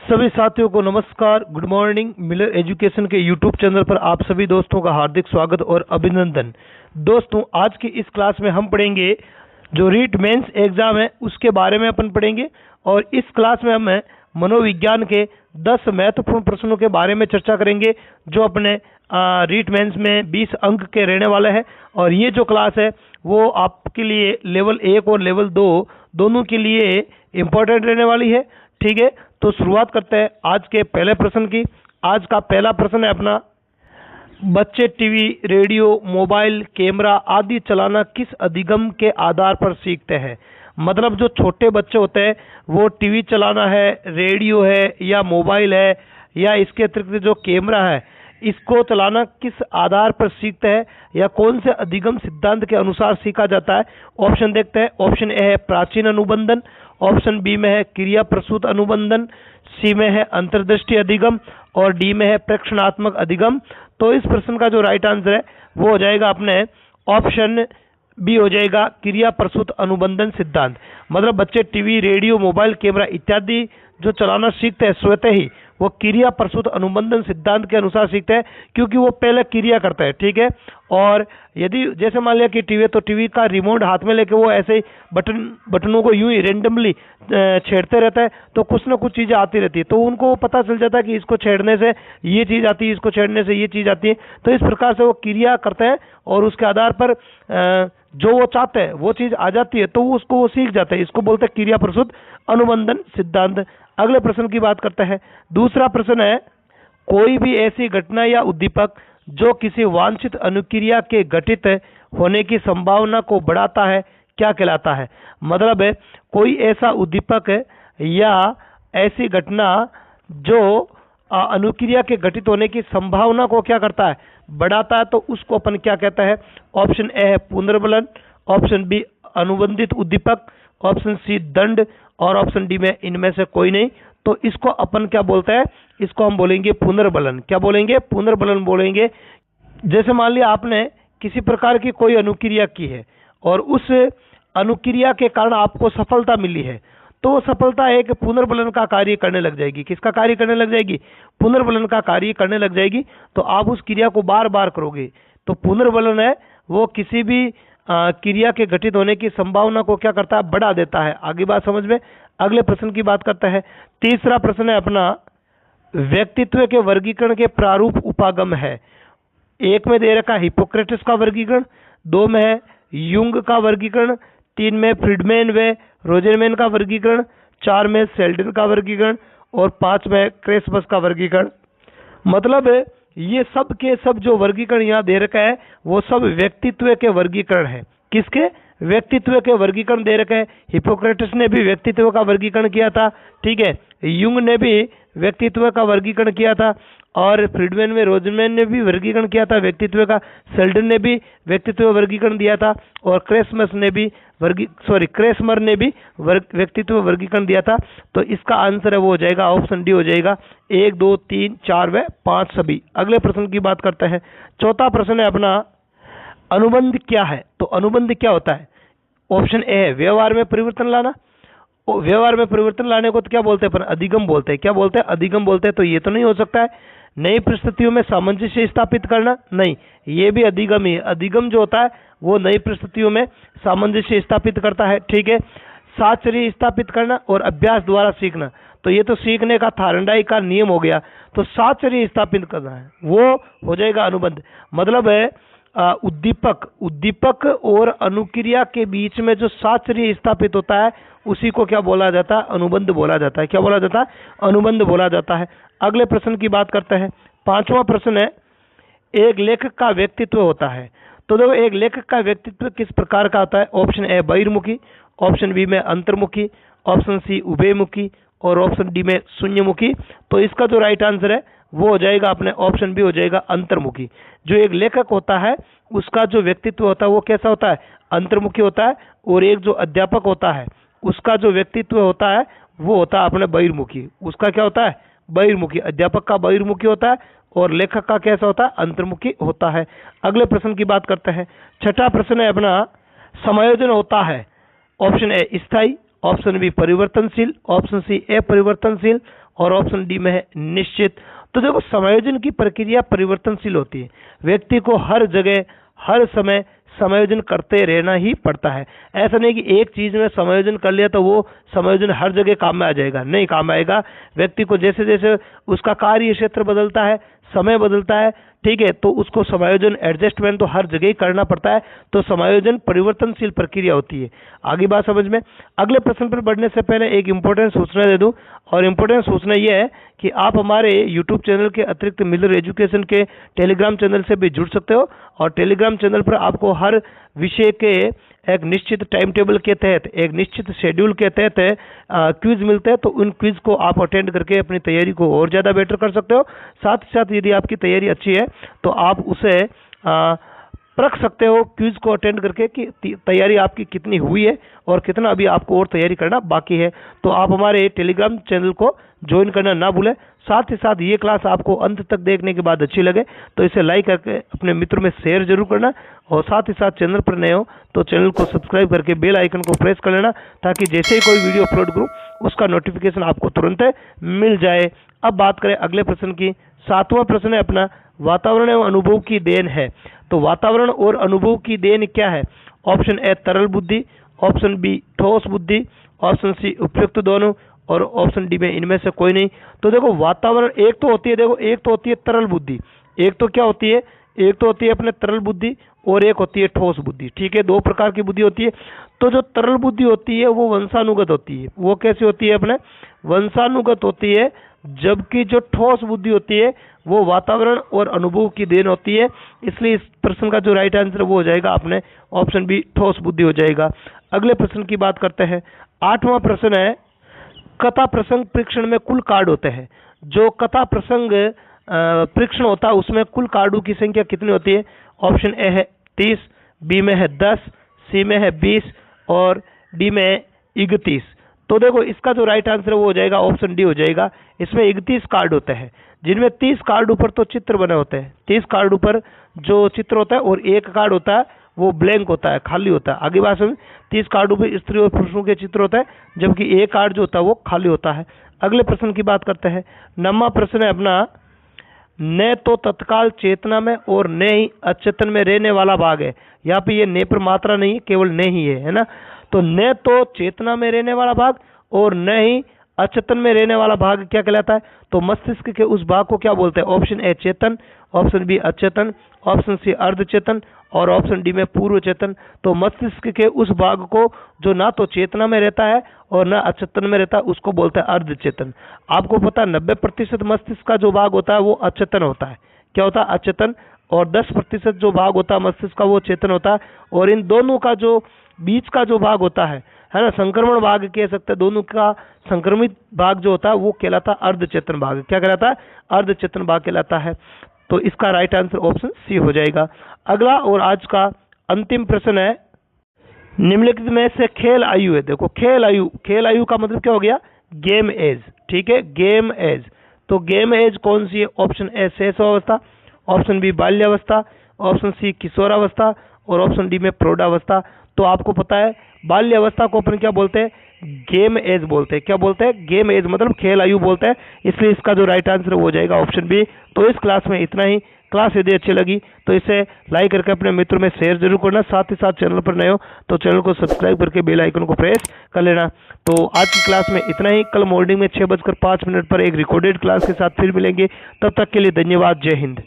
सभी साथियों को नमस्कार, गुड मॉर्निंग। मिलर एजुकेशन के यूट्यूब चैनल पर आप सभी दोस्तों का हार्दिक स्वागत और अभिनंदन। दोस्तों, आज की इस क्लास में हम पढ़ेंगे जो रीट मेंस एग्जाम है उसके बारे में अपन पढ़ेंगे, और इस क्लास में हम मनोविज्ञान के 10 महत्वपूर्ण प्रश्नों के बारे में चर्चा करेंगे जो अपने रीट मेंस में 20 अंक के रहने वाले हैं। और ये जो क्लास है वो आपके लिए लेवल 1 और लेवल 2 दोनों के लिए इम्पोर्टेंट रहने वाली है। ठीक है, तो शुरुआत करते हैं आज के पहले प्रश्न की। आज का पहला प्रश्न है अपना, बच्चे टीवी, रेडियो, मोबाइल, कैमरा आदि चलाना किस अधिगम के आधार पर सीखते हैं। मतलब जो छोटे बच्चे होते हैं वो टीवी चलाना है, रेडियो है या मोबाइल है या इसके अतिरिक्त जो कैमरा है इसको चलाना किस आधार पर सीखते हैं या कौन से अधिगम सिद्धांत के अनुसार सीखा जाता है। ऑप्शन देखते हैं। ऑप्शन ए है प्राचीन अनुबंधन, ऑप्शन बी में है क्रिया प्रसूत अनुबंधन, सी में है अंतर्दृष्टि अधिगम और डी में है प्रेक्षणात्मक अधिगम। तो इस प्रश्न का जो राइट आंसर है वो हो जाएगा अपने ऑप्शन बी हो जाएगा, क्रिया प्रसूत अनुबंधन सिद्धांत। मतलब बच्चे टीवी, रेडियो, मोबाइल, कैमरा इत्यादि जो चलाना सीखते हैं स्वतः ही वो क्रिया प्रसूत अनुबंधन सिद्धांत के अनुसार सीखते हैं, क्योंकि वो पहले क्रिया करता है। ठीक है, और यदि जैसे मान लिया कि टीवी, तो टीवी का रिमोट हाथ में लेके वो ऐसे ही बटनों को यूं ही रेंडमली छेड़ते रहता है, तो कुछ ना कुछ चीज़ें आती रहती है, तो उनको पता चल जाता है कि इसको छेड़ने से ये चीज़ आती है, इसको छेड़ने से ये चीज़ आती है। तो इस प्रकार से वो क्रिया करते हैं और उसके आधार पर जो वो चाहते हैं वो चीज़ आ जाती है, तो उसको वो सीख जाते हैं। इसको बोलते हैं क्रिया प्रसूत अनुबंधन सिद्धांत। अगले प्रश्न की बात करते हैं। दूसरा प्रश्न है, कोई भी ऐसी घटना या उद्दीपक जो किसी वांछित अनुक्रिया के घटित होने की संभावना को बढ़ाता है क्या कहलाता है। मतलब है कोई ऐसा उद्दीपक या ऐसी घटना जो अनुक्रिया के घटित होने की संभावना को क्या करता है, बढ़ाता है, तो उसको अपन क्या कहता है। ऑप्शन ए है पुनर्बलन, ऑप्शन बी अनुबंधित उद्दीपक, ऑप्शन सी दंड और ऑप्शन डी में इनमें से कोई नहीं। तो इसको अपन क्या बोलते हैं, इसको हम बोलेंगे पुनर्बलन। क्या बोलेंगे, पुनर्बलन बोलेंगे। जैसे मान लिया आपने किसी प्रकार की कोई अनुक्रिया की है और उस अनुक्रिया के कारण आपको सफलता मिली है, तो सफलता एक पुनर्बलन का कार्य करने लग जाएगी। किसका कार्य करने लग जाएगी, पुनर्बलन का कार्य करने लग जाएगी। तो आप उस क्रिया को बार बार करोगे, तो पुनर्बलन है वो किसी भी क्रिया के घटित होने की संभावना को क्या करता है, बढ़ा देता है। आगे बात समझ में। अगले प्रश्न की बात करते हैं। तीसरा प्रश्न है अपना, व्यक्तित्व के वर्गीकरण के प्रारूप उपागम है। एक में दे रखा हिपोक्रेटिस का वर्गीकरण, 2 में है युंग का वर्गीकरण, 3 में फ्रीडमैन व रोजरमैन का वर्गीकरण, 4 में सेल्डन का वर्गीकरण और 5 में क्रेसमस का वर्गीकरण। मतलब ये सब के सब जो वर्गीकरण यहाँ दे रखा है वो सब व्यक्तित्व के वर्गीकरण है। किसके, व्यक्तित्व के वर्गीकरण दे रखे हैं। हिपोक्रेटिस ने भी व्यक्तित्व का वर्गीकरण किया था। ठीक है, युंग ने भी व्यक्तित्व का वर्गीकरण किया था और फ्रीडमैन में रोजरमैन ने भी वर्गीकरण किया था व्यक्तित्व का। सेल्डन ने भी व्यक्तित्व वर्गीकरण दिया था और क्रेसमर ने भी व्यक्तित्व वर्गीकरण दिया था। तो इसका आंसर है वो हो जाएगा ऑप्शन डी हो जाएगा, 1, 2, 3, 4 व 5 सभी। अगले प्रश्न की बात करते हैं। चौथा प्रश्न है अपना, अनुबंध क्या है। तो अनुबंध क्या होता है। ऑप्शन ए है व्यवहार में परिवर्तन लाना। व्यवहार में परिवर्तन लाने को तो क्या बोलते हैं अपन, अधिगम बोलते हैं। क्या बोलते हैं, अधिगम बोलते हैं। तो ये तो नहीं हो सकता है। नई परिस्थितियों में सामंजस्य स्थापित करना, नहीं, ये भी अधिगम ही है। अधिगम जो होता है वो नई परिस्थितियों में सामंजस्य स्थापित करता है। ठीक है, साहचर्य स्थापित करना और अभ्यास द्वारा सीखना, तो ये तो सीखने का थार्नडाइक का नियम हो गया। तो साहचर्य स्थापित करना है वो हो जाएगा अनुबंध। मतलब है उद्दीपक और अनुक्रिया के बीच में जो साहचर्य स्थापित होता है उसी को क्या बोला जाता है, अनुबंध बोला जाता है। क्या बोला जाता है, अनुबंध बोला जाता है। अगले प्रश्न की बात करते हैं। 5वां प्रश्न है, एक लेखक का व्यक्तित्व होता है। तो देखो, एक लेखक का व्यक्तित्व किस प्रकार का होता है। ऑप्शन ए बहिर्मुखी, ऑप्शन बी में अंतर्मुखी, ऑप्शन सी उभयमुखी और ऑप्शन डी में शून्यमुखी। तो इसका जो राइट आंसर है वो हो जाएगा अपने ऑप्शन बी हो जाएगा अंतर्मुखी। जो एक लेखक होता है उसका जो व्यक्तित्व होता है वो कैसा होता है, अंतर्मुखी होता है। और एक जो अध्यापक होता है उसका जो व्यक्तित्व होता है वो होता है अपने बहिर्मुखी। उसका क्या होता है, बहिर्मुखी। अध्यापक का बहिर्मुखी होता है और लेखक का कैसा होता है, अंतर्मुखी होता है। अगले प्रश्न की बात करते हैं। छठा प्रश्न है अपना, समायोजन होता है। ऑप्शन ए स्थायी, ऑप्शन बी परिवर्तनशील, ऑप्शन सी अपरिवर्तनशील और ऑप्शन डी में है निश्चित। तो देखो, समायोजन की प्रक्रिया परिवर्तनशील होती है, व्यक्ति को हर जगह हर समय समायोजन करते रहना ही पड़ता है। ऐसा नहीं कि एक चीज में समायोजन कर लिया तो वो समायोजन हर जगह काम में आ जाएगा, नहीं काम आएगा। व्यक्ति को जैसे जैसे उसका कार्य क्षेत्र बदलता है, समय बदलता है, ठीक है, तो उसको समायोजन एडजस्टमेंट तो हर जगह ही करना पड़ता है। तो समायोजन परिवर्तनशील प्रक्रिया होती है। आगे बात समझ में। अगले प्रश्न पर बढ़ने से पहले एक इंपॉर्टेंट सूचना दे दूं, और इंपॉर्टेंट सूचना यह है कि आप हमारे यूट्यूब चैनल के अतिरिक्त मिलर एजुकेशन के टेलीग्राम चैनल से भी जुड़ सकते हो, और टेलीग्राम चैनल पर आपको हर विषय के एक निश्चित टाइम टेबल के तहत, एक निश्चित शेड्यूल के तहत क्विज मिलते हैं। तो उन क्विज को आप अटेंड करके अपनी तैयारी को और ज़्यादा बेटर कर सकते हो। साथ ही साथ यदि आपकी तैयारी अच्छी है तो आप उसे परख सकते हो क्विज को अटेंड करके कि तैयारी आपकी कितनी हुई है और कितना अभी आपको और तैयारी करना बाकी है। तो आप हमारे टेलीग्राम चैनल को ज्वाइन करना ना भूलें। साथ ही साथ ये क्लास आपको अंत तक देखने के बाद अच्छी लगे तो इसे लाइक करके अपने मित्रों में शेयर जरूर करना, और साथ ही साथ चैनल पर नए हो तो चैनल को सब्सक्राइब करके बेल आइकन को प्रेस कर लेना, ताकि जैसे ही कोई वीडियो अपलोड करूँ उसका नोटिफिकेशन आपको तुरंत मिल जाए। अब बात करें अगले प्रश्न की। 7वां प्रश्न है अपना, वातावरण एवं अनुभव की देन है। तो वातावरण और अनुभव की देन क्या है? ऑप्शन ए तरल बुद्धि, ऑप्शन बी ठोस बुद्धि, ऑप्शन सी उपयुक्त दोनों, और ऑप्शन डी में इनमें से कोई नहीं। तो देखो, वातावरण एक तो होती है, देखो एक तो होती है तरल बुद्धि, एक तो क्या होती है, एक तो होती है अपने तरल बुद्धि और एक होती है ठोस बुद्धि। ठीक है, दो प्रकार की बुद्धि होती है। तो जो तरल बुद्धि होती है वो वंशानुगत होती है। वो कैसी होती है? अपने वंशानुगत होती है, जबकि जो ठोस बुद्धि होती है वो वातावरण और अनुभव की देन होती है। इसलिए इस प्रश्न का जो राइट आंसर वो हो जाएगा अपने ऑप्शन बी ठोस बुद्धि हो जाएगा। अगले प्रश्न की बात करते हैं। 8वां प्रश्न है, कथा प्रसंग परीक्षण में कुल कार्ड होते हैं। जो कथा प्रसंग परीक्षण होता है उसमें कुल कार्डों की संख्या कितनी होती है? ऑप्शन ए है 30, बी में है 10, सी में है 20 और डी में है 31। तो देखो, इसका जो राइट आंसर वो हो जाएगा ऑप्शन डी हो जाएगा। इसमें 31 कार्ड होते हैं, जिनमें 30 कार्ड ऊपर तो चित्र बने होते हैं। 30 कार्ड ऊपर जो चित्र होता है और एक कार्ड होता है वो ब्लैंक होता है, खाली होता है। आगे बात में 30 कार्डों पर स्त्री और पुरुषों के चित्र होता है, जबकि एक कार्ड जो होता है वो खाली होता है। अगले प्रश्न की बात करते हैं। 9वां प्रश्न है अपना, न तो तत्काल चेतना में और न ही अचेतन में रहने वाला भाग है। यहाँ पे ये न पर मात्रा नहीं है, केवल न ही है ना। तो न तो चेतना में रहने वाला भाग और न ही अचेतन में रहने वाला भाग क्या कहलाता है? तो मस्तिष्क के उस भाग को क्या बोलते हैं? ऑप्शन ए चेतन, ऑप्शन बी अचेतन, ऑप्शन सी अर्धचेतन और ऑप्शन डी में पूर्व चेतन। तो मस्तिष्क के उस भाग को जो ना तो चेतना में रहता है और ना अचेतन में रहता है उसको बोलते हैं अर्धचेतन। आपको पता है 90% मस्तिष्क का जो भाग होता है वो अचेतन होता है। क्या होता है? अचेतन। और 10% जो भाग होता है मस्तिष्क का वो चेतन होता है। और इन दोनों का जो बीच का जो भाग होता है ना, संक्रमण भाग कह सकते हैं, दोनों का संक्रमित भाग जो होता है वो कहलाता है अर्धचेतन भाग। क्या कहलाता है? अर्धचेतन भाग कहलाता है। तो इसका राइट आंसर ऑप्शन सी हो जाएगा। अगला और आज का अंतिम प्रश्न है, निम्नलिखित में से खेल आयु है। देखो, खेल आयु, खेल आयु का मतलब क्या हो गया? Gang age. ठीक है, गेम एज। तो गेम एज कौन सी है? ऑप्शन ए शैशवावस्था, ऑप्शन बी बाल्यावस्था, ऑप्शन सी किशोरावस्था और ऑप्शन डी में प्रौढ़ावस्था। तो आपको पता है बाल्यावस्था को अपन क्या बोलते हैं? गेम एज बोलते हैं। क्या बोलते हैं? गेम एज, मतलब खेल आयु बोलते हैं। इसलिए इसका जो राइट आंसर वो हो जाएगा ऑप्शन बी। तो इस क्लास में इतना ही। क्लास यदि अच्छी लगी तो इसे लाइक करके अपने मित्रों में शेयर जरूर करना। साथ ही साथ चैनल पर नए हो तो चैनल को सब्सक्राइब करके बेल आइकन को प्रेस कर लेना। तो आज की क्लास में इतना ही। कल मॉर्निंग में 6:05 पर एक रिकॉर्डेड क्लास के साथ फिर मिलेंगे। तब तक के लिए धन्यवाद। जय हिंद।